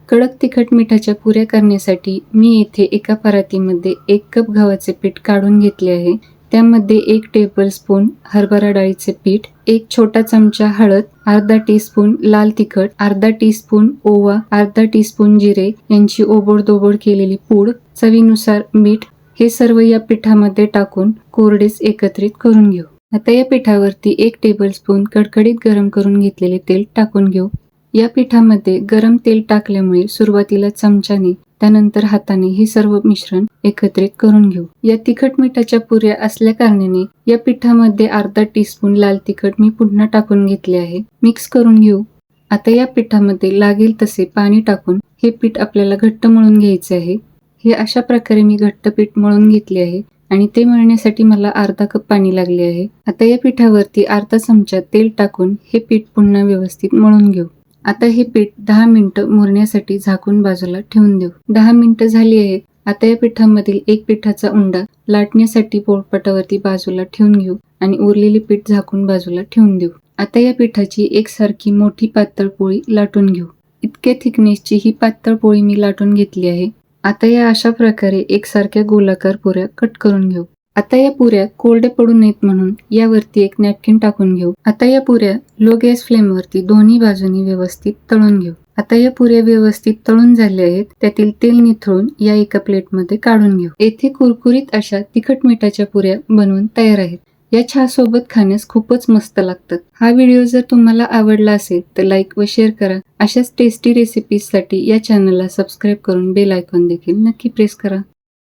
कडक तिखट मिठाच्या पुऱ्या करण्यासाठी मी येथे एका परातीमध्ये 1 कप गव्हाचे पीठ काढून घेतले आहे. त्यामध्ये 1 टेबलस्पून हरभरा डाळीचे पीठ, 1 छोटा चमचा हळद, अर्धा टीस्पून लाल तिखट, अर्धा टीस्पून ओवा, अर्धा टीस्पून जिरे यांची ओबडधोबड केलेली पूड, चवीनुसार मीठ हे सर्व या पिठामध्ये टाकून कोरडेच एकत्रित करून घेऊ. आता या पिठावरती 1 टेबलस्पून कडकडीत गरम करून घेतलेले तेल टाकून घेऊ. या पिठामध्ये गरम तेल टाकल्यामुळे सुरुवातीला चमच्याने त्यानंतर हाताने हे सर्व मिश्रण एकत्रित करून घेऊ. या तिखट मिठाच्या पुऱ्या असल्या कारणाने या पिठामध्ये अर्धा टीस्पून लाल तिखट मी पुन्हा टाकून घेतले आहे. मिक्स करून घेऊ. आता या पिठामध्ये लागेल तसे पाणी टाकून हे पीठ आपल्याला घट्ट मळून घ्यायचे आहे. हे अशा प्रकारे मी घट्ट पीठ मळून घेतले आहे आणि ते मळण्यासाठी मला अर्धा कप पाणी लागले आहे. आता या पिठावरती अर्धा चमचा तेल टाकून हे पीठ पुन्हा व्यवस्थित मळून घेऊ. आता हे पीठ 10 मिनिटं मुरण्यासाठी झाकून बाजूला ठेवून देऊ. 10 मिनिटं झाली आहेत. आता या पिठामधील एक पिठाचा उंडा लाटण्यासाठी पोळपाटावरती बाजूला ठेवून घेऊ आणि उरलेले पीठ झाकून बाजूला ठेवून देऊ. आता या पिठाची एकसारखी मोठी पातळ पोळी लाटून घेऊ. इतक्या थिकनेसची ही पातळ पोळी मी लाटून घेतली आहे. आता या अशा प्रकारे एकसारख्या गोलाकार पुऱ्या कट करून घेऊ. आता या पुऱ्या कोरड्या पडू नयेत म्हणून यावरती एक नॅपकिन टाकून घेऊ. आता या पुऱ्या लो गॅस फ्लेमवरती दोन्ही बाजूनी व्यवस्थित तळून घेऊ. आता या पुऱ्या व्यवस्थित तळून झाल्या आहेत. त्यातील तेल निथळून या एका प्लेटमध्ये काढून घेऊ. येथे कुरकुरीत अशा तिखट मिठाच्या पुऱ्या बनवून तयार आहेत. या चहा सोबत खाण्यास खूपच मस्त लागतात. हा व्हिडिओ जर तुम्हाला आवडला असेल तर लाईक व शेअर करा. अशाच टेस्टी रेसिपीजसाठी या चॅनलला सबस्क्राईब करून बेल आयकॉन देखील नक्की प्रेस करा.